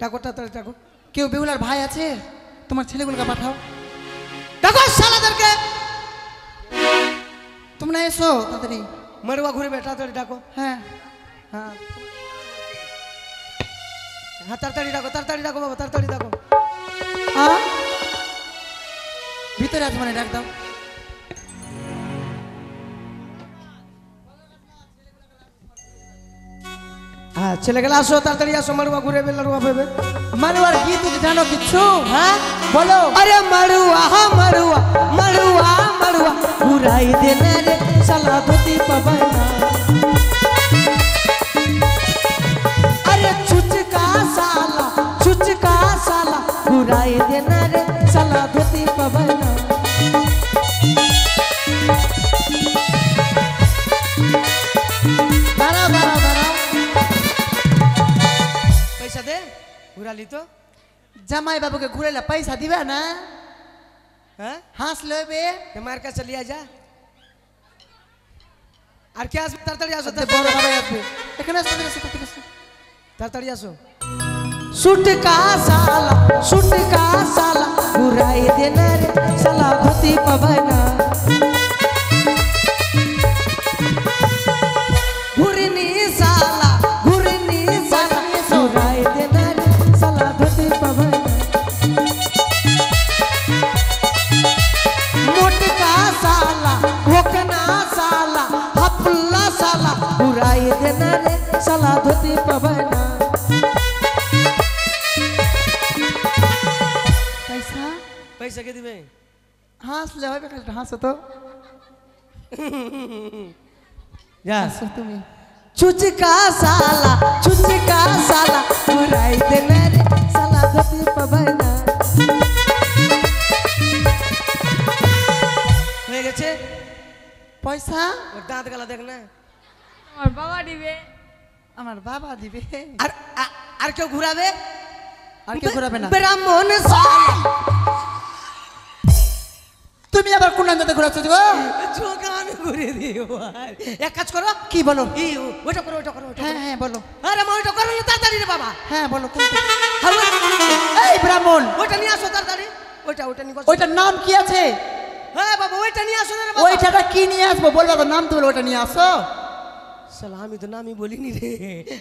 ডাকো তাড়াতাড়ি, ডাকো। কেউ বেহুলার ভাই আছে? তোমার ছেলেগুলোকে পাঠাও। ডাকো শালাদেরকে। তোমরা এসো তাড়াতাড়ি। মারুয়া ঘুরেবে, তাড়াতাড়ি ডাকো। হ্যাঁ হ্যাঁ, হ্যাঁ, তাড়াতাড়ি ডাকো, তাড়াতাড়ি ডাকো বাবা, তাড়াতাড়ি ডাকো। হ্যাঁ, ভিতরে আছে মানে ডাক দাও। হ্যাঁ, ছেলেগুলো আসো, তাড়াতাড়ি আসো। মারুয়া ঘুরেবে, লড়ুয়া পাবে। মারুয়ার কি তুমি জানো কিছু? হ্যাঁ বলো। अरे मरुआ मरुआ मरुआ मरुआ घुराई देना रे साला धोती पवना। अरे चुचका साला घुराई देना रे साला धोती पवना। দাঁড়াও দাঁড়াও দাঁড়াও। पैसा दे, घुरा ली तो। জামাই বাবুকে ঘুরেলে পয়সা দিবে না? हैं? হাঁস লইবে। मार का चलिया जा। আর কে আসবে? তাড়াতাড়ি আসো, বড় ভাই আসবে। এখানে আসো, এখানে আসো, এখানে আসো। তাড়াতাড়ি আসো। सुट का साला घुराई देना रे साला धोती पवना। घुरनी साला घुराई देना रे साला धोती पवना। मोटका साला भोकना साला हपुल्ला साला घुराई देना रे साला धोती पवना। পয়সা पैसा के दिबे? হাঁস লইবে, হাঁসো তো। जा আসো তুমি। चुचका साला घुराई देना रे साला धोती पवना। হয়ে গেছে? পয়সা ওর দাঁত গালা দেখ না। আমার বাবা দিবে। আর আর কেউ ঘুরাবে? আর কেউ ঘুরাবে না। ব্রাহ্মণ সালা। তুমি আবার কোন আঙ্গাতে ঘুরাচ্ছ গো? চোখে আমি ঘুরিয়ে দিই ভাই। এক কাজ করো। কি বলো? ওইটা করো, ওইটা করো, ওইটা হ্যাঁ করো। হ্যাঁ বলো। আরে মা, ওইটা করো না, তাড়াতাড়ি রে বাবা। হ্যাঁ বলো। কোনটা? হ্যাঁ, এই ব্রাহ্মণ, ওইটা নিয়ে আসো তাড়াতাড়ি। ওইটা নিয়ে বসো। ওইটার নাম কি আছে? হ্যাঁ বাবা, ওইটা নিয়ে আসো না রে বাবা। ওইটাটা কি নিয়ে আসবো বলবা তো, নাম তো বলো, ওটা নিয়ে আসো। শালা আমি তো নামই বলিনি রে।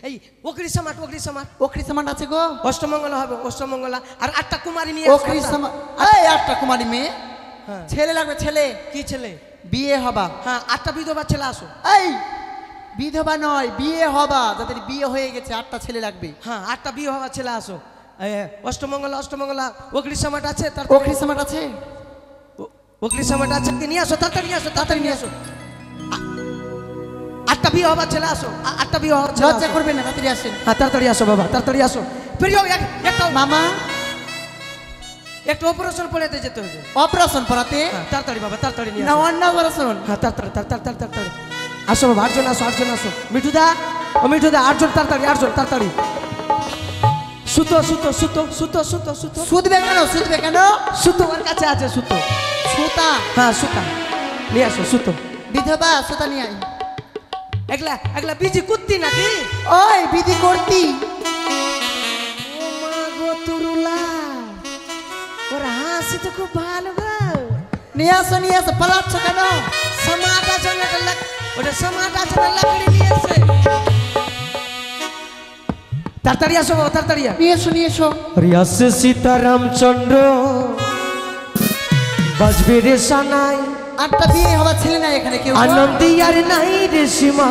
এই ওকরি সমাট, ওকরি সামান আছে গো? অষ্টমঙ্গলা হবে, অষ্টমঙ্গলা। আর 8টা কুমারী নিয়ে ওকরি সামান। এই 8টা কুমারী মেয়ে, হ্যাঁ। ছেলে লাগবে, ছেলে কি ছেলে? বিয়ে হবা। হ্যাঁ, 8টা বিধবা ছেলে আসো। এই বিধবা নয়, বিয়ে হবা, যাদের বিয়ে হয়ে গেছে 8টা ছেলে লাগবে। হ্যাঁ, 8টা বিয়ে হওয়া ছেলে আসো। অষ্টমঙ্গলা ওকরি সমাট আছে। ওকরি সামান আছে? ওকরি সমাট আছে, নিয়ে আসো তাড়াতাড়ি, নিয়ে আসো তাড়াতাড়ি, নিয়ে আসো। 8টা বিয়ে হওয়া ছেলে আসো, 8টা বিয়ে হওয়া ছেলে লজ্জা আসো। করবে না, তাড়াতাড়ি আসেন। হ্যাঁ, তাড়াতাড়ি আসো বাবা, তাড়াতাড়ি আসো। প্রিয় একটা মামা, একটু অপারেশন পড়াতে যেতে হবে। অপারেশন করাতে? হ্যাঁ, তাড়াতাড়ি বাবা, তাড়াতাড়ি নিয়ে না, আসো। অন্য অপারেশন? হ্যাঁ, তাড়াতাড়ি আসো বাবা, 8জন আসো, 8জন আসো। মিঠুদা, ও মিঠুদা, 8জন তাড়াতাড়ি, 8জন তাড়াতাড়ি। সুতো সুতো সুতো সুতো সুতো সুতো শুধবে কেন শুধবে কেন? সুতো ওর কাছে আছে সুতো। সুতা। হ্যাঁ সুতা নিয়ে আসো সুতো। বিধবা সুতা নিয়ে আয়। এগুলা এগুলা বিজি কুত্তি নাকি? ওই বিধি করতি। ও মা গো তুরুলা, ওর হাসি তো খুব ভালো গো। নিয়ে আসো পালাচ্ছ কেন? সমাট আছে না ওটা সমাট আছে না লাকড়ি নিয়েছে। তাড়াতাড়ি আসো বাবা তাড়াতাড়ি। নিয়ে এসো। রিয়াসে সীতারামচন্দ্র বাজবে রে সানাই, আটটা বিয়ে হওয়া ছেলে নাই এখানে কেউ? আনন্দি আর নাই রে সীমা,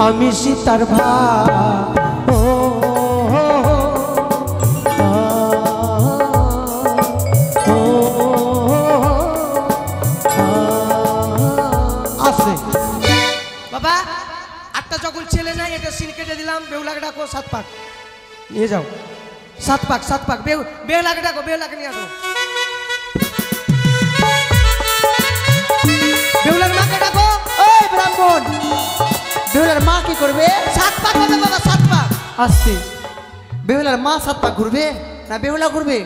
আমি সীতার ভাই। ও আছে বাবা। আটটা যখন ছেলে নাই এটা সিন কেটে দিলাম। বেউলাকে ডাকো 7 পাক নিয়ে যাও। 7 পাক বেউলাকে ডাকো, বেউলাকে নিয়ে আসো। বেউলার মাকে ডাকো। ওই ব্রাহ্মণ, বেহুলার মা কি করবে? 7 পাক হবে বাবা, 7 পাক। আসতে। বেহুলার মা 7 পাক ঘুরবে না বেহুলা ঘুরবে?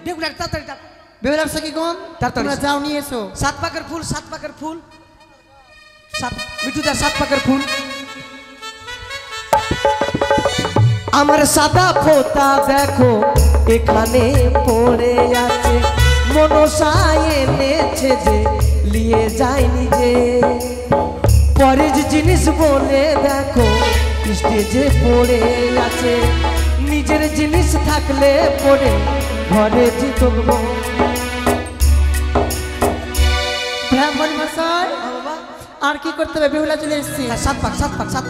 বেউলার তাড়াতাড়ি ডাকো। বেহুলার সে কি কম? তাড়াতাড়ি। তোমরা যাও নিয়ে এসো। 7 পাকের ফুল, 7 পাকের ফুল। মিঠুদার 7 পাকের ফুল। আমার সাদা ফোঁটা দেখো এখানে পড়ে আছে, মনসায় এনেছে যে নিয়ে যায় নিজে। পরের জিনিস বলে দেখো স্টেজে পড়ে আছে, নিজের জিনিস থাকলে পড়ে ঘরে জিতবো। ব্রাহ্মণ মশাই আর কি করতে হবে? বেহুলা চলে এসেছি। 7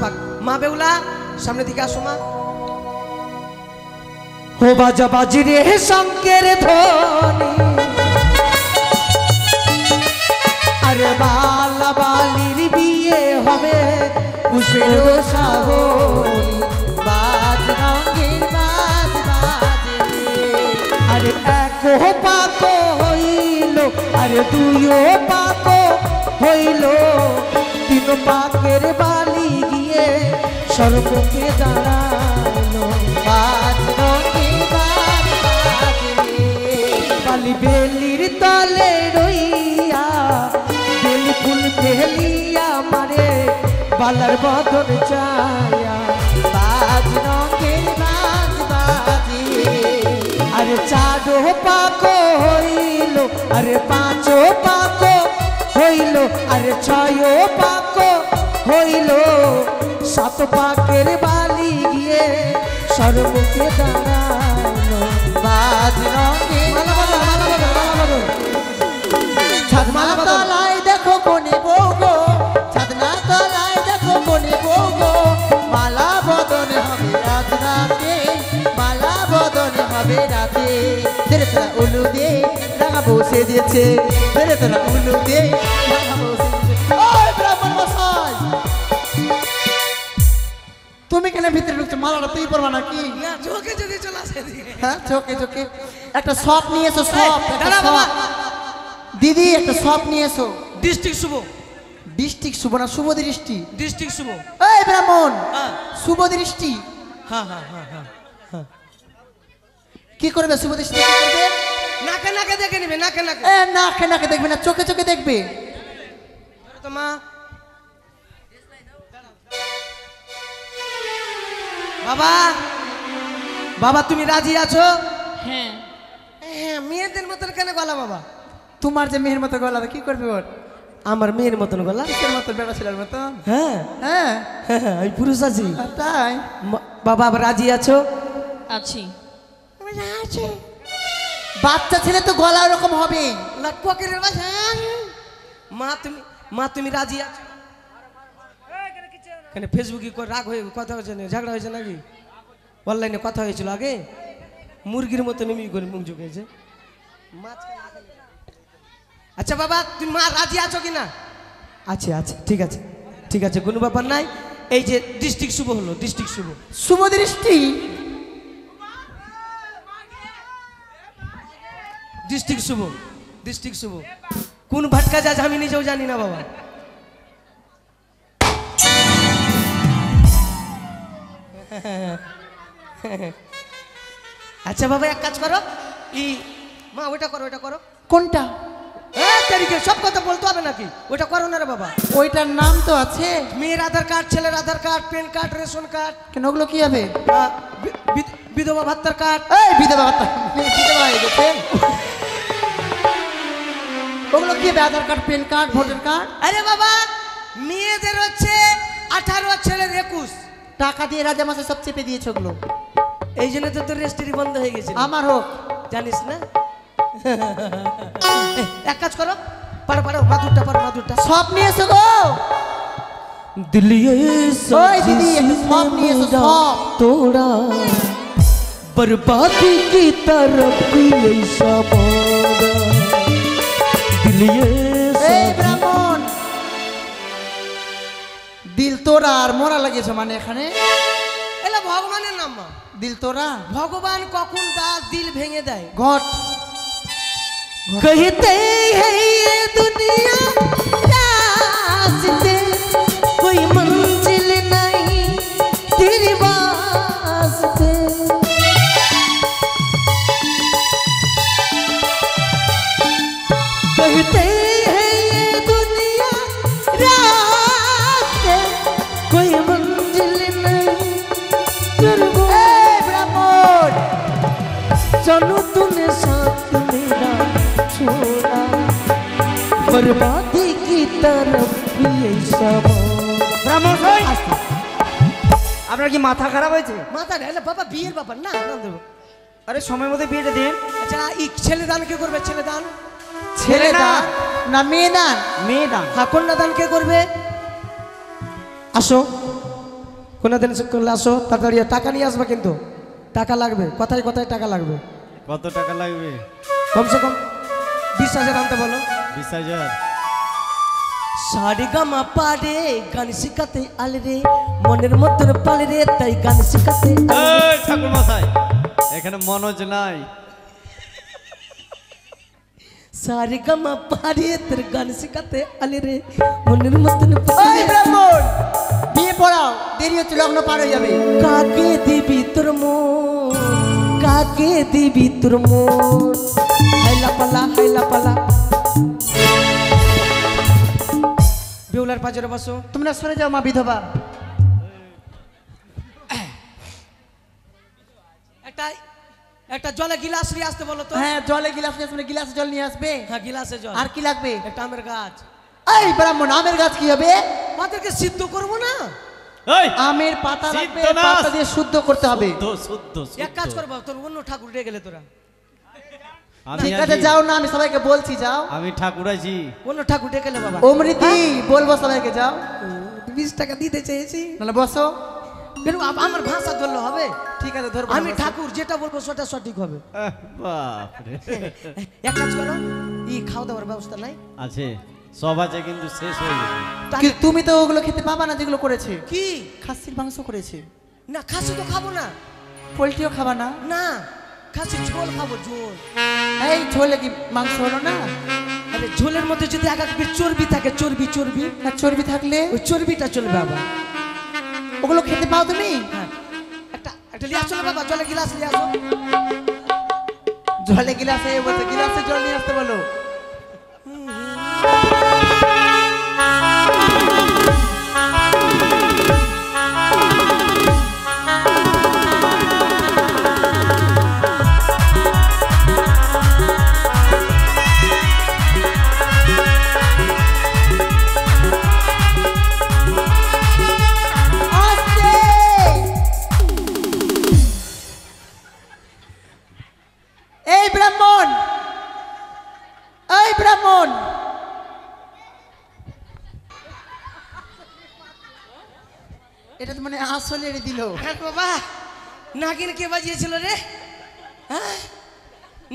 পাক। মা বেহুলা সামনে দিকে আসো মা। ও বাজা বাজি রে শঙ্কের ধ্বনি, আরে বালা বালির বিয়ে হবে পুষ্পের সাগরী। বাজ রঙের বাজ বাজে, আরে 1 পাক হইল, আরে 2 পাক হইল, 3 পাকের বালি গিয়ে সর্বকে দাঁড়ালো। বাজ রঙের বাজ বাজে, বালি বেলির তলে রইয়া বেলি ফুল বেলিয়া মারে বালার বদন চায়া। বাজ রঙের বাজ বাজে, আরে 4 পাক হইল, আরে 5 পাক হইল, আরে 6 পাক হইল, 7 পাকের বালি গিয়ে সর্বকে দাঁড়ালো। বাজ রঙের ছাদনা তলায় দেখো কোনে বউগো, ছাদনা তলায় দেখো কোনে বউগো, মালা বদন হবে রাত রাতে, মালা বদন হবে রাতে। তেরে তোরা উলু দে রাঙা বসে দিয়েছে, তেরে তোরা উলু দে রাঙা বসে দিয়েছে। ওই ব্রাহ্মণ মশাই, তুমি কেন ভিতরে ঢুকছো? মালাটা তুই পরবা নাকি? না চোখে যদি চলে আসে হ্যাঁ চোখে চোখে একটা সপ নিয়ে এসো। সপ দাঁড়া বাবা। দিদি একটা সপ নিয়ে এসো। ডিস্ট্রিক্ট শুভ, ডিস্ট্রিক্ট শুভ না শুভ দৃষ্টি? ডিস্ট্রিক্ট শুভ। এই ব্রাহ্মণ, হ্যাঁ শুভ দৃষ্টি হ্যাঁ। কি করবে? শুভ দৃষ্টি কি করবে? নাকে নাকে দেখে নিবে, নাকে নাকে। এ নাকে নাকে দেখবে না, চোখে চোখে দেখবে। তো মা বাবা, বাবা তুমি রাজি আছো? হ্যাঁ। হ্যাঁ, মেয়েদের মতন কেন গলা বাবা? তোমার যে মেয়ের মতো গলা, কি করবে ওর? আমার মেয়ের মতন গলা? কিসের মতো? বেড়া ছেলের মতন? হ্যাঁ হ্যাঁ আমি পুরুষ আছি। তাই বাবা আবার রাজি আছো? আছি। বাচ্চা ছেলে তো গলা ওরকম হবে। পকেটের বাসা। মা তুমি রাজি আছো? কেন ফেসবুকে রাগ হয়ে কথা হয়েছে না, ঝগড়া হয়েছে নাকি? অনলাইনে কথা হয়েছিল আগে, মুরগির মতো নেমি করে মুখ ঝুঁকেছে। আচ্ছা বাবা তুমি মা রাজি আছো কিনা? আচ্ছা আচ্ছা ঠিক আছে ঠিক আছে, কোনো ব্যাপার নাই। এই যে ডিস্ট্রিক্ট শুভ হলো, ডিস্ট্রিক্ট শুভ। শুভ দৃষ্টি ডিস্ট্রিক্ট শুভ, ডিস্ট্রিক্ট শুভ। কোন ভাটকা যা আমি নিজেও জানি না বাবা। আচ্ছা বাবা এক কাজ করো মা ওইটা করো ওইটা করো। কোনটা? তারিখে সব কথা বলতে হবে নাকি? ওইটা করো না রে বাবা। ওইটার নাম তো আছে। মেয়ের আধার কার্ড, ছেলের Aadhaar card, PAN card, ration card. কেন ওগুলো কি হবে? বিধবা ভাতার কার্ড। এই বিধবা ভাতা, বিধবা হয়ে গেছে। ওগুলো কি হবে? Aadhaar card, PAN card, voter card. আরে বাবা মেয়েদের হচ্ছে 18, ছেলের 21। টাকা দিয়ে রাজা মাসে সব চেপে দিয়েছে ওগুলো। এই জন্য তো তোর রেজিস্ট্রি বন্ধ হয়ে গেছে। আমার হোক, জানিস না? এক কাজ করো, পারো পারো, মাদুরটা পারো, মাদুরটা সব নিয়ে এসো গো। দিলিয়ে ওই দিদি একটু সব নিয়ে এসো, সব। তোরা बर्बादी की तरफ ऐसा मोड़ा दिलिए এই ব্রাহ্মণ, দিল তোরা আর মোরা লাগিয়েছো মানে এখানে? এলা ভগবানের নাম মা। দিল তোরা ভগবান কখন তার দিল ভেঙে দেয়? ঘট कहते हैं ये दुनिया रास्ते कोई मंजिल नहीं तेरे वास्ते कहते हैं ये दुनिया रास्ते कोई मंजिल नहीं तेरे ব্রাহ্মণ, चलो तूने साथ मेरा छोड़ा बर्बादी की तरफ भी ऐसा ব্রাহ্মণ কই? আপনার কি মাথা খারাপ হয়েছে? মাথা ঢেলে বাবা বিয়ের ব্যাপার না না দেবো। আরে সময় মতো বিয়েটা দিন। আচ্ছা এই ছেলে দান কে করবে? ছেলে দান ছেলে দান না মেয়ে দান? মেয়ে দান। হ্যাঁ কন্যা দান কে করবে? আসো কন্যা দান করলে আসো, তাড়াতাড়ি টাকা নিয়ে আসবে, কিন্তু টাকা লাগবে, কথায় কথায় টাকা লাগবে। কত টাকা লাগবে? কমসে কম 20,000 আনতে বলো। 20,000? সারে গামা পারে গান শিখাতে আলে রে, মনের মতন পালে রে, তাই গান শিখাতে। এই ঠাকুর মশাই, এখানে মনোজ নাই। সারে গামা পারে তোর গান শিখাতে আলে রে, মনের মতন ওই পালে। ব্রাহ্মণ, বিয়ে পড়াও, দেরি হচ্ছে, লগ্ন পার হয়ে যাবে। কাকে দিবি তোর মন, কাকে দিবি তোর মন, হাইলা পালা বেউলার পাজরে বসো। তোমরা সরে যাও মা বিধবা। একটা জলে গিলাস নিয়ে আসতে বলো তো। হ্যাঁ জলে গিলাস নিয়ে আসবে, গিলাসে জল নিয়ে আসবে। হ্যাঁ গিলাসে জল। আর কি লাগবে? একটা আমের গাছ। এই ব্রাহ্মণ, আমের গাছ কি হবে? আমাদেরকে সিদ্ধ করবো না? এই আমের পাতা লাগবে, সিদ্ধ না। পাতা দিয়ে শুদ্ধ করতে হবে। শুদ্ধ এক কাজ করবো, তোর অন্য ঠাকুর ডেকে গেলে তোরা আমি ঠিক আছে যাও না, আমি সবাইকে বলছি যাও। আমি ঠাকুর আছি। অন্য ঠাকুর ডেকে গেলে বাবা। অমৃতি বলবো সবাইকে যাও, 20 টাকা দিতে চেয়েছি। নাহলে বসো। কিন্তু আমার ভাষা ধরলে হবে? ঠিক আছে ধরবো। আমি ঠাকুর যেটা বলবো সেটা সঠিক হবে। বাপ রে। এক কাজ করো, খাওয়া দাওয়ার ব্যবস্থা নাই? আছে, সব আছে কিন্তু শেষ হয়ে গেছে। কিন্তু তুমি তো ওগুলো খেতে পাবা না যেগুলো করেছে। কি? খাসির মাংস করেছে। না খাসি তো খাবো না। পোলট্রিও খাবা না? না খাসি ঝোল খাবো, ঝোল। এই ঝোলে কি মাংস হলো না? আরে ঝোলের মধ্যে যদি এক চর্বি থাকে, চর্বি না চর্বি থাকলে ওই চর্বিটা চলবে আবার। ওগুলো খেতে পাও তুমি? হ্যাঁ একটা লিয়ে আসো না বাবা, জলে গিলাস নিয়ে আসো। জলে গিলাসে বলতে গিলাসে জল নিয়ে আসতে বলো। এই ব্রাহ্মণ, এই ব্রাহ্মণ, এটা তো মানে আসলে দিল। বাবা নাগিন কে বাজিয়েছিল রে? হ্যাঁ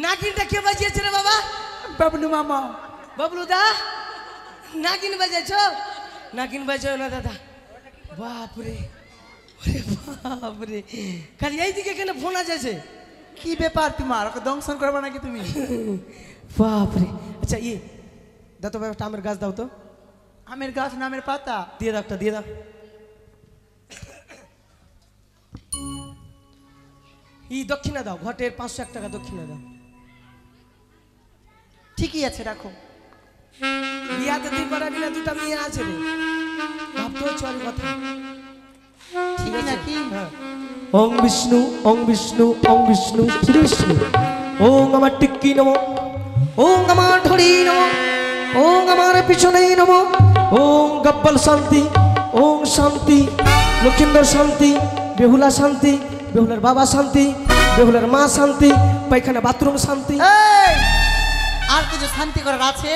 নাগিনটা কে বাজিয়েছিল বাবা? বাবলু মামা। বাবলু দা নাগিন বাজাইছো? নাগিন বাজাও না দাদা। বাপরে, ওরে বাপরে, খালি এইদিকে কেন ফোন যাচ্ছে? কি ব্যাপার তোমার? ওকে দংশন করবে নাকি তুমি? বাপরে। আচ্ছা দাও তো একটা আমের গাছ দাও তো। আমের গাছ না আমের পাতা? দিয়ে দাও, একটা দিয়ে দাও। ই দক্ষিণা দাও, ঘটের 501 টাকা দক্ষিণা দাও। ঠিকই আছে, রাখো। বিয়াতে তুই পারাবি না, দুটা মেয়ে আছে রে, ভাবতে হচ্ছে অনেক কথা। ঠিক নাকি? হ্যাঁ। ওং বিষ্ণু ওং বিষ্ণু ওং বিষ্ণু শ্রী বিষ্ণু। ওং আমার টিক্কি নম, ওং আমার ধরি নম, ওং আমার পিছনে নম, ওং গব্বল শান্তি, ওং শান্তি, লক্ষিন্দর শান্তি, বেহুলা শান্তি, বেহুলার বাবা শান্তি, বেহুলার মা শান্তি, পায়খানা বাথরুম শান্তি। এই, আর কিছু শান্তি করার আছে?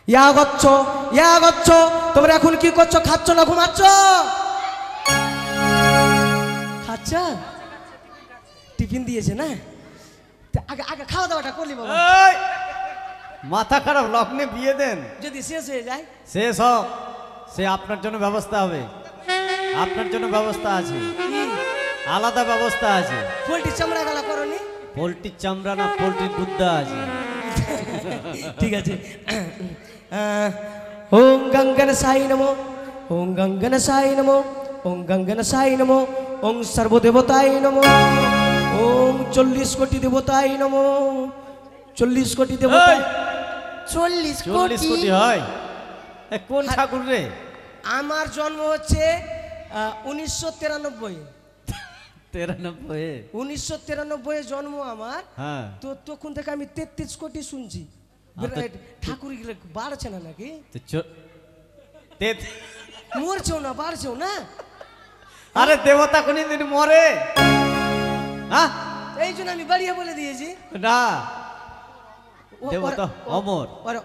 ইয়া গচ্ছ, তোমরা এখন কি করছো? খাচ্ছ না ঘুমাচ্ছ? খাচ্ছ? টিফিন দিয়েছে না? তা আগে আগে খাওয়া দাওয়াটা করলি বাবা, এই, মাথা খারাপ, লগ্নে বিয়ে দেন। যদি শেষ হয়ে যায়। শেষ হোক, সে আপনার জন্য ব্যবস্থা হবে, আপনার জন্য ব্যবস্থা আছে, আলাদা ব্যবস্থা আছে। পোল্ট্রি চামড়া গলা করনি? পোলট্রির চামড়া না, পোলট্রির বুদ্ধা আছে। ঠিক আছে। ওং গঙ্গন সাই নমো, ওং গঙ্গন সাই নমো, ওং গঙ্গন সাই নমো, ওং সর্বদেবতায় নমো, ওং 40 কোটি দেবতায় নমো, 40 কোটি দেবতায়। 40 40 কোটি হয়? এ কোন ঠাকুর রে? আমার জন্ম হচ্ছে 1993। 93? 1993 জন্ম আমার। হ্যাঁ। তো তখন থেকে আমি 33 কোটি শুনছি। ঠাকুর বাড়ছে না নাকি? মরছেও না, বাড়ছেও না। আরে দেবতা কোনদিন মরে? হ্যাঁ, এই জন্য আমি বাড়িয়ে বলে দিয়েছি না, দেবতা অমর। ওরা